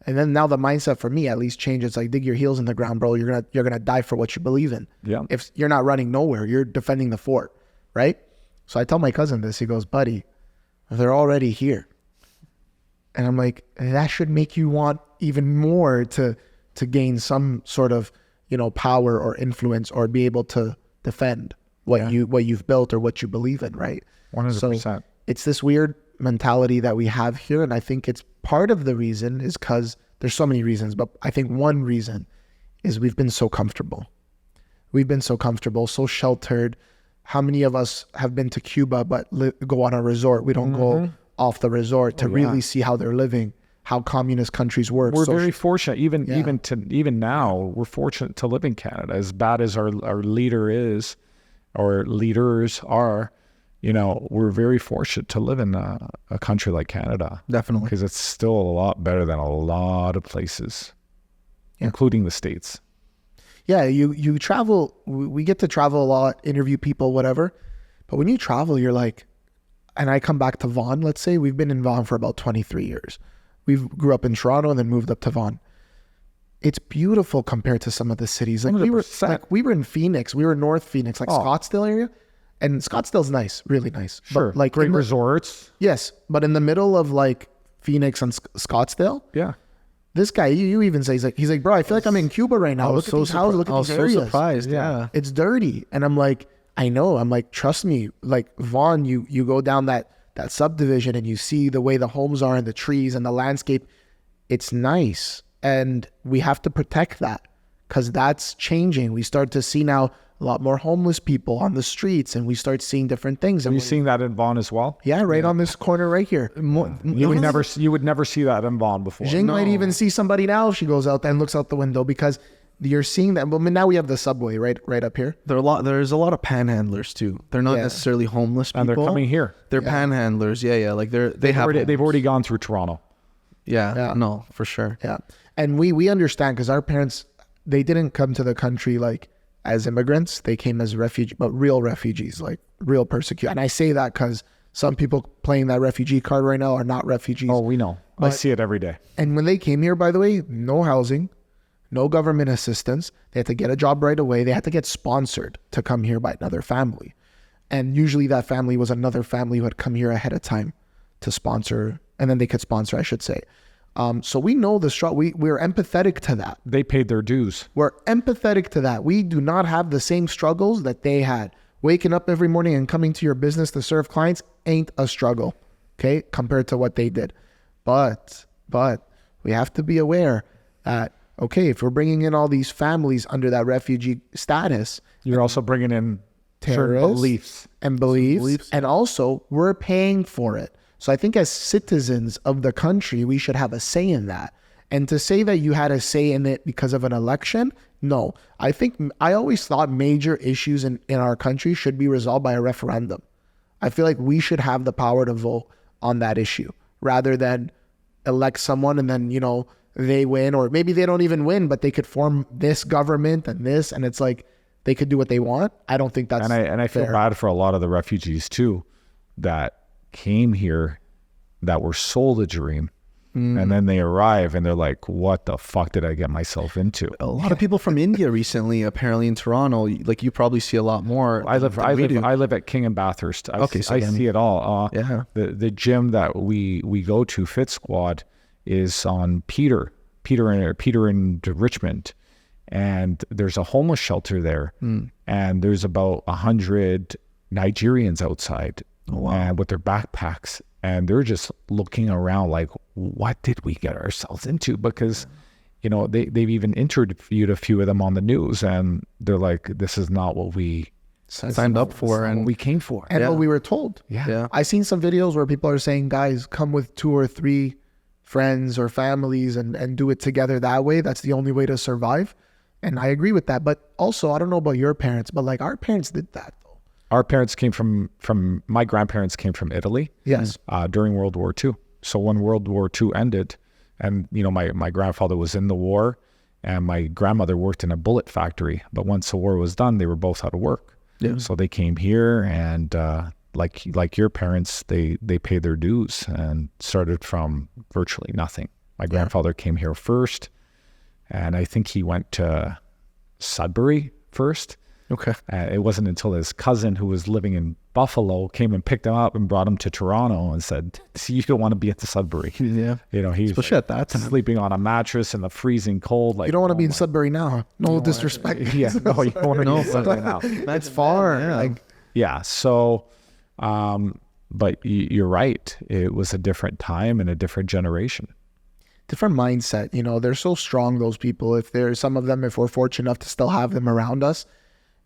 And then now the mindset for me at least changes. Like, dig your heels in the ground, bro. You're going to die for what you believe in. Yeah. If you're not running nowhere, you're defending the fort, right? So I tell my cousin this, he goes, buddy, they're already here. And I'm like, that should make you want even more to gain some sort of, power or influence or be able to defend what you've built or what you believe in, right? 100%. So it's this weird mentality that we have here, and I think it's part of the reason is because there's so many reasons, but I think one reason is we've been so comfortable. We've been so comfortable, so sheltered. How many of us have been to Cuba but go on a resort? We don't go off the resort to really see how they're living, how communist countries work. We're very fortunate, even now, we're fortunate to live in Canada. As bad as our leader is, or leaders are, we're very fortunate to live in a country like Canada. Definitely. Because it's still a lot better than a lot of places, including the States. Yeah, you travel, we get to travel a lot, interview people, whatever. But when you travel, you're like, and I come back to Vaughan, let's say, we've been in Vaughan for about 23 years. We grew up in Toronto and then moved up to Vaughan. It's beautiful compared to some of the cities. Like 100%. we were in Phoenix, we were North Phoenix, Scottsdale area. And Scottsdale's nice, really nice. Sure. But great resorts. Yes. But in the middle of Phoenix and Scottsdale, Yeah. this guy, you even say, he's like, bro, I feel like I'm in Cuba right now. Look at these houses, look at these areas. I was so surprised. Yeah. It's dirty. And I'm like, I know. I'm like, trust me. Like Vaughan, you go down that subdivision and you see the way the homes are and the trees and the landscape. It's nice. And we have to protect that because that's changing. We start to see now a lot more homeless people on the streets and we start seeing different things. Are you seeing that in Vaughan as well? Yeah, right on this corner right here. You would never see that in Vaughan before. Jing might even see somebody now if she goes out and looks out the window because you're seeing that. But now we have the subway right up here. There's a lot of panhandlers too. They're not necessarily homeless people. And they're coming here. They're panhandlers. Yeah. Like they've already gone through Toronto. Yeah. No, for sure. Yeah. And we understand because our parents, they didn't come to the country as immigrants. They came as refugees, but real refugees, like real persecuted. And I say that because some people playing that refugee card right now are not refugees. Oh, we know. I see it every day. And when they came here, by the way, no housing, no government assistance. They had to get a job right away. They had to get sponsored to come here by another family. And usually that family was another family who had come here ahead of time to sponsor, and then they could sponsor, I should say. So we know the struggle. We're empathetic to that. They paid their dues. We're empathetic to that. We do not have the same struggles that they had. Waking up every morning and coming to your business to serve clients ain't a struggle, okay, compared to what they did. But we have to be aware that, okay, if we're bringing in all these families under that refugee status, you're also bringing in terrorists certain beliefs, and also we're paying for it. So I think as citizens of the country, we should have a say in that. And to say that you had a say in it because of an election, no. I always thought major issues in our country should be resolved by a referendum. I feel like we should have the power to vote on that issue rather than elect someone and then, they win, or maybe they don't even win, but they could form this government and this, and it's like they could do what they want. I don't think that's and I feel fair. bad for a lot of the refugees too that came here that were sold a dream. And then they arrive and they're like, what the fuck did I get myself into? A lot of people from India recently, apparently in Toronto, like you probably see a lot more. I live at King and Bathurst. I see it all. Yeah. The gym that we go to, Fit Squad, is on Peter and Richmond, and there's a homeless shelter there, and there's about 100 Nigerians outside, and with their backpacks, and they're just looking around like, what did we get ourselves into? Because they've even interviewed a few of them on the news, and they're like, this is not what we signed up for and what we came for, and what we were told. Yeah. I seen some videos where people are saying, guys, come with 2 or 3 friends or families and do it together that way. That's the only way to survive. And I agree with that. But also, I don't know about your parents, but like our parents did that though. Our parents came from my grandparents came from Italy. Yes. During World War II. So when World War II ended, and my grandfather was in the war, and my grandmother worked in a bullet factory. But once the war was done, they were both out of work. Yeah. So they came here, and like your parents, they paid their dues and started from virtually nothing. My grandfather came here first, and I think he went to Sudbury first. Okay. It wasn't until his cousin, who was living in Buffalo, came and picked him up and brought him to Toronto and said, "See, you don't want to be at the Sudbury." Yeah. He's especially at that time. sleeping on a mattress in the freezing cold. Like, You don't want to be in Sudbury now, huh? No disrespect. Yeah, no, you don't want to know Sudbury now. It's far. Yeah. Like, Yeah. So, but you're right. It was a different time and a different generation. different mindset. They're so strong, those people. If we're fortunate enough to still have them around us,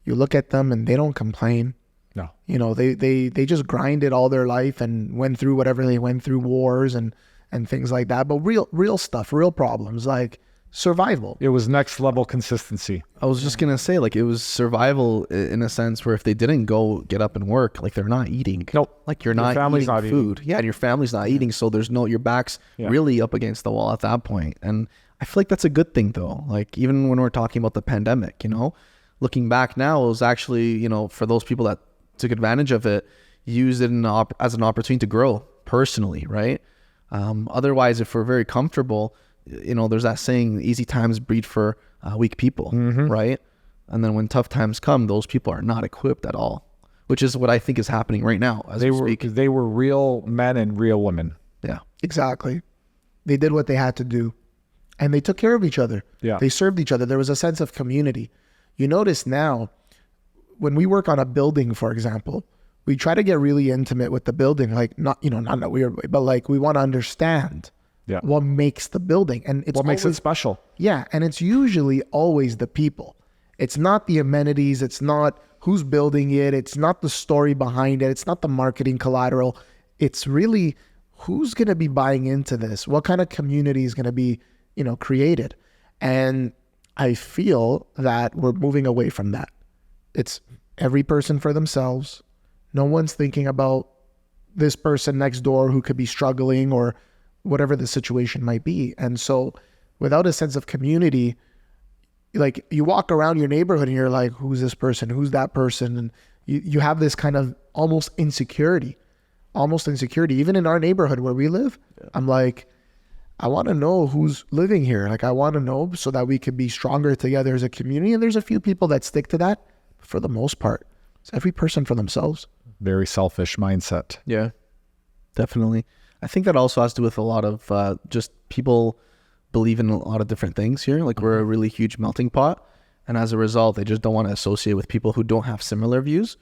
you look at them and they don't complain. No. They just grinded all their life and went through whatever they went through, wars and things like that. But real stuff, real problems like survival. It was next level consistency. I was just gonna say, like, it was survival in a sense where if they didn't go get up and work, like they're not eating. Nope. Like you're Your not family's eating not food. Yeah, and your family's not eating, so there's your back's really up against the wall at that point. And I feel like that's a good thing though. Like even when we're talking about the pandemic, looking back now, it was actually, for those people that took advantage of it, used it as an opportunity to grow personally, right? Otherwise, if we're very comfortable, there's that saying, easy times breed for weak people, right? And then when tough times come, those people are not equipped at all, which is what I think is happening right now as we speak. They were real men and real women. Yeah. Exactly. They did what they had to do and they took care of each other. Yeah. They served each other. There was a sense of community. You notice now when we work on a building, for example, we try to get really intimate with the building, like not in a weird way, but like we want to understand what makes the building, and it's what makes it special. Yeah, and it's usually always the people. It's not the amenities. It's not who's building it. It's not the story behind it. It's not the marketing collateral. It's really who's going to be buying into this. What kind of community is going to be, created? And I feel that we're moving away from that. It's every person for themselves. No one's thinking about this person next door who could be struggling or whatever the situation might be. And so without a sense of community, like you walk around your neighborhood and you're like, who's this person? Who's that person? And you have this kind of almost insecurity. Even in our neighborhood where we live, I'm like, I want to know who's living here. Like I want to know so that we could be stronger together as a community. And there's a few people that stick to that. But for the most part, it's every person for themselves. Very selfish mindset. Yeah, definitely. I think that also has to do with a lot of just people believe in a lot of different things here. Like we're a really huge melting pot. And as a result, they just don't want to associate with people who don't have similar views.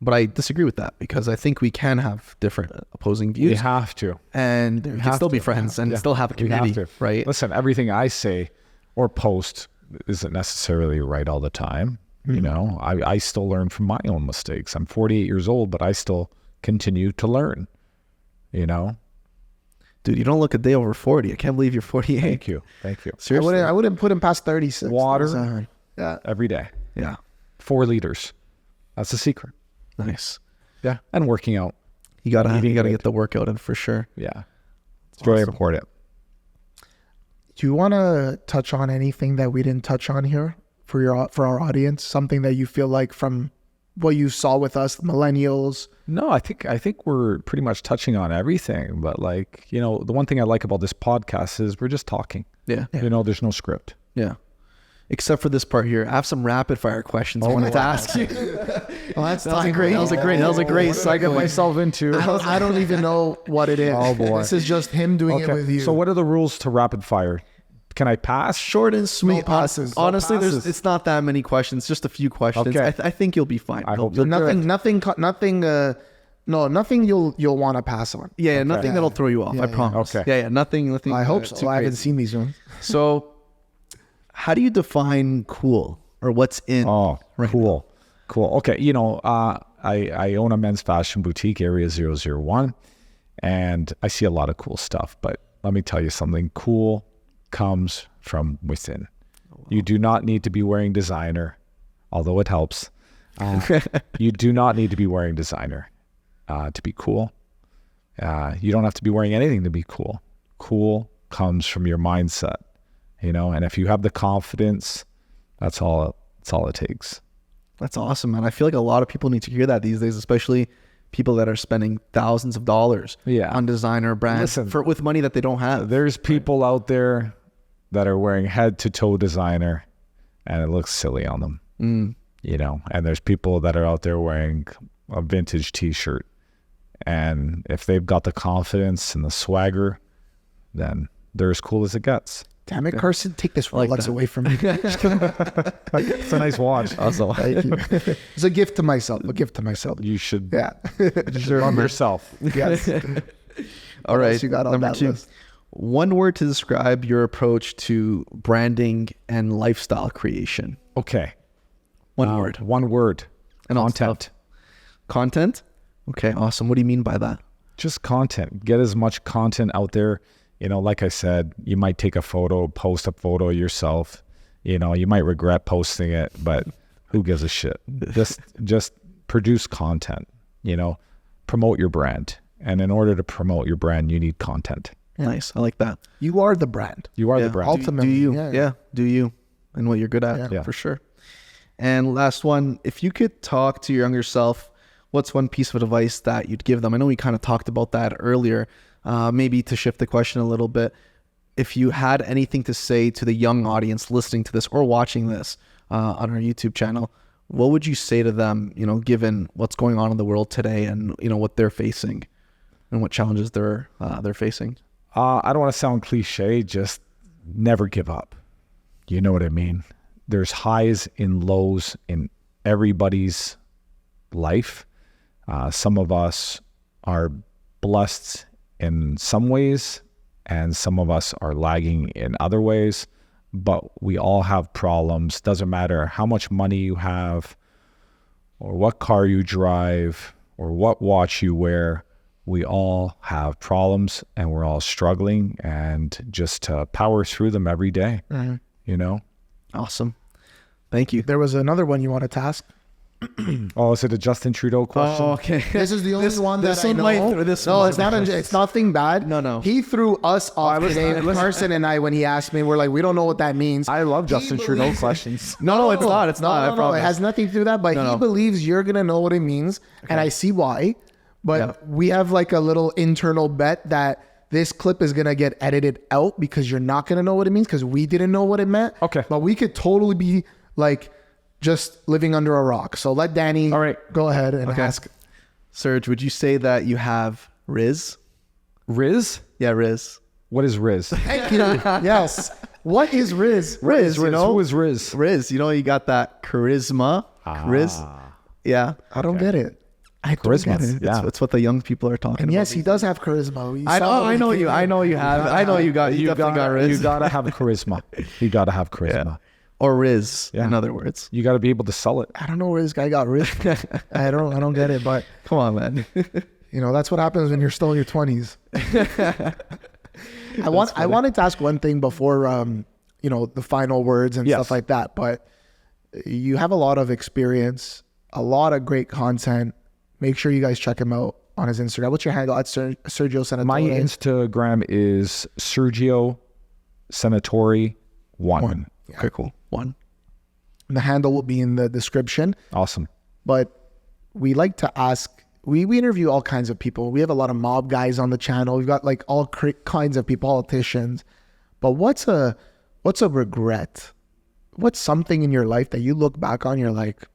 But I disagree with that because I think we can have different opposing views. You have to. And we can still be friends and still have a community, right? Listen, everything I say or post isn't necessarily right all the time. I still learn from my own mistakes. I'm 48 years old, but I still continue to learn, Dude, you don't look a day over 40. I can't believe you're 48. Thank you. Seriously. I wouldn't put him past 36. Water Yeah. every day. Yeah. 4 liters. That's the secret. Nice. Yeah. And working out. You gotta Eating good. get the workout in for sure. Yeah. It's very important. Do you want to touch on anything that we didn't touch on here for our audience? Something that you feel like from what you saw with us, the millennials? No, I think we're pretty much touching on everything. But like, the one thing I like about this podcast is we're just talking. Yeah. There's no script. Yeah. Except for this part here. I have some rapid fire questions I wanted to ask you. Well, that was a great What did I get myself into? I don't even know what it is. Oh, boy. This is just him doing it with you. So what are the rules to rapid fire? Can I pass? Short and sweet. No passes. Honestly, passes. it's not that many questions. Just a few questions. Okay. I think you'll be fine. I hope You'll- so. Nothing you'll want to pass on. Yeah, nothing that'll throw you off. Yeah, I yeah. promise. Okay. Yeah, nothing. I hope too so. I haven't crazy. seen these ones. So, how do you define cool or what's in? Oh, right cool. Okay, I own a men's fashion boutique, Area 001, and I see a lot of cool stuff. But let me tell you something. Cool comes from within. You do not need to be wearing designer, although it helps. You do not need to be wearing designer to be cool. You don't have to be wearing anything to be cool. Cool comes from your mindset, and if you have the confidence, that's all it takes. That's awesome, man. I feel like a lot of people need to hear that these days, especially people that are spending thousands of dollars on designer brands with money that they don't have. There's people out there that are wearing head to toe designer and it looks silly on them, and there's people that are out there wearing a vintage t-shirt, and if they've got the confidence and the swagger, then they're as cool as it gets. Damn it, Carson! Take this Rolex away from me. It's a nice watch. Also, Thank you. It's a gift to myself. You should Yeah. love yourself. Yes. all right. else you got on Number that 2. list? One word to describe your approach to branding and lifestyle creation. Okay. One word. One word. And all Content. stuff. Content? Okay, awesome. What do you mean by that? Just content. Get as much content out there. Like I said, you might take a photo, post a photo yourself. You might regret posting it, but who gives a shit? Just produce content. Promote your brand. And in order to promote your brand, you need content. Nice. I like that. You are the brand. You are Yeah. the brand. Ultimately, Do you? yeah. Do you? And what you're good at. Yeah. For sure. And last one, if you could talk to your younger self, what's one piece of advice that you'd give them? I know we kind of talked about that earlier. Maybe to shift the question a little bit, if you had anything to say to the young audience listening to this or watching this on our YouTube channel, what would you say to them, given what's going on in the world today and, what they're facing and what challenges they're facing? I don't want to sound cliche, just never give up. You know what I mean? There's highs and lows in everybody's life. Some of us are blessed in some ways, and some of us are lagging in other ways, but we all have problems. Doesn't matter how much money you have or what car you drive or what watch you wear. We all have problems and we're all struggling, and just to power through them every day, Awesome. Thank you. There was another one you wanted to ask. Oh, is it a Justin Trudeau question? Oh, okay. This is the only one that this I one know. might- this no, one it's might not. be- It's nothing bad. No. He threw us off today. Carson and I, when he asked me, we're like, we don't know what that means. I love Justin Trudeau believes- questions. No, it's not. It's not. I No, promise. it has nothing to do with that. But No, he no. believes you're gonna know what it means, and I see why. But Yeah. we have like a little internal bet that this clip is gonna get edited out because you're not gonna know what it means because we didn't know what it meant. Okay. But we could totally be like just living under a rock. So let Danny All right. go ahead and Okay. ask. Serge, would you say that you have Riz? Riz? Yeah, Riz. What is Riz? Thank you. Yes. What is Riz? Riz, you know? Who is Riz? Riz, you got that charisma. Riz. Yeah. I don't get it. I don't Charisma. get it. Yeah. It's what the young people are talking And about. yes, he does have charisma. You I saw know, what I know he you. did. I know you have. I know you definitely got Riz. You gotta have charisma. You gotta have charisma. Or Riz, Yeah. in other words. You gotta be able to sell it. I don't know where this guy got Riz. I don't get it. But Come on, man. that's what happens when you're still in your 20s. I wanted to ask one thing before the final words and stuff like that, but you have a lot of experience, a lot of great content. Make sure you guys check him out on his Instagram. What's your handle at Sergio Senatore? My Instagram is Sergio Senatore 1. Yeah. Okay, cool. 1. The handle will be in the description. Awesome. But we like to ask, we interview all kinds of people. We have a lot of mob guys on the channel. We've got like all kinds of people, politicians. But what's a regret? What's something in your life that you look back on, you're like,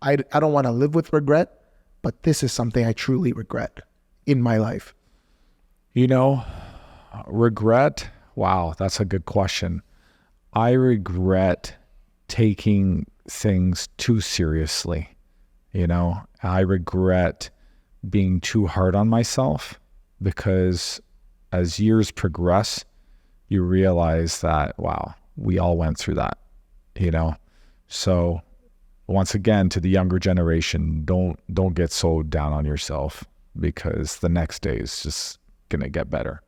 I don't want to live with regret, but this is something I truly regret in my life? Regret. Wow, that's a good question. I regret taking things too seriously. I regret being too hard on myself, because as years progress, you realize that, wow, we all went through that, So once again, to the younger generation, don't get so down on yourself, because the next day is just going to get better.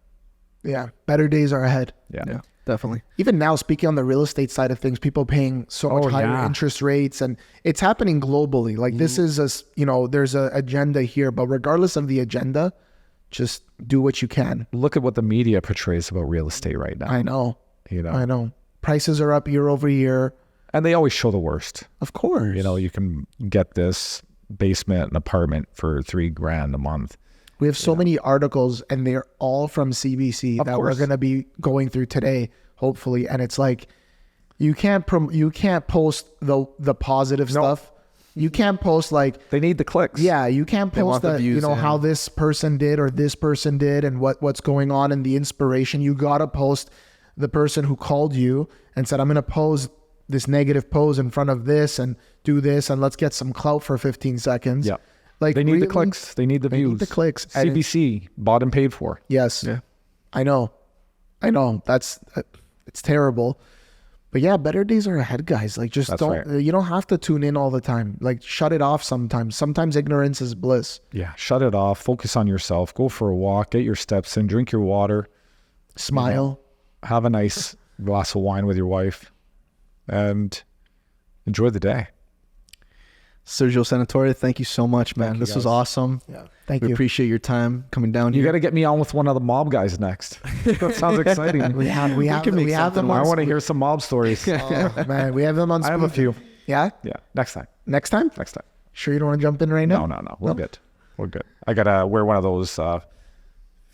Yeah. Better days are ahead. Yeah, definitely. Even now, speaking on the real estate side of things, people paying so much higher interest rates, and it's happening globally. Like this is there's an agenda here, but regardless of the agenda, just do what you can. Look at what the media portrays about real estate right now. I know. I know. Prices are up year over year. And they always show the worst. Of course. You can get this basement and apartment for $3,000 a month. We have so many articles, and they're all from CBC that we're going to be going through today, hopefully. And it's like, you can't post the positive stuff. You can't post like, they need the clicks. Yeah, you can't post that, how this person did or this person did and what's going on and the inspiration. You got to post the person who called you and said, I'm going to pose this negative pose in front of this and do this, and let's get some clout for 15 seconds. Yeah. Like, they need the clicks. They need the views. Need the clicks. CBC bought and paid for. Yes. Yeah. I know. It's terrible. But yeah, better days are ahead, guys. Like, just you don't have to tune in all the time. Like, shut it off sometimes. Sometimes ignorance is bliss. Yeah. Shut it off. Focus on yourself. Go for a walk. Get your steps in. Drink your water. Smile. Have a nice glass of wine with your wife. And enjoy the day. Sergio Senatore, thank you so much, man. This was awesome. Yeah, thank you. We appreciate your time coming down You here. got to get me on with one of the mob guys next. That sounds exciting. we have them on. I want to hear some mob stories. Oh, man, we have them on. I have a few. Yeah. Yeah. Next time. Next time. Sure, you don't want to jump in right now? No. We're good. We're good. I gotta wear one of those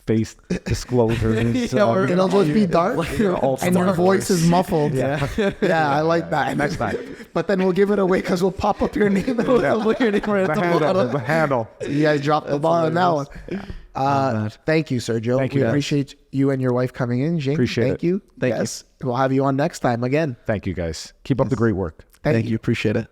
face disclosures. It'll just be dark, and your voice is muffled. Yeah. I like that. Next time. But then we'll give it away because we'll pop up your name. The handle. You guys dropped the ball on that one. Thank you, Sergio. Thank you. We appreciate you and your wife coming in. Jing, Appreciate thank you. Thank you. We'll have you on next time again. Thank you, guys. Keep up the great work. Thank you. Appreciate it.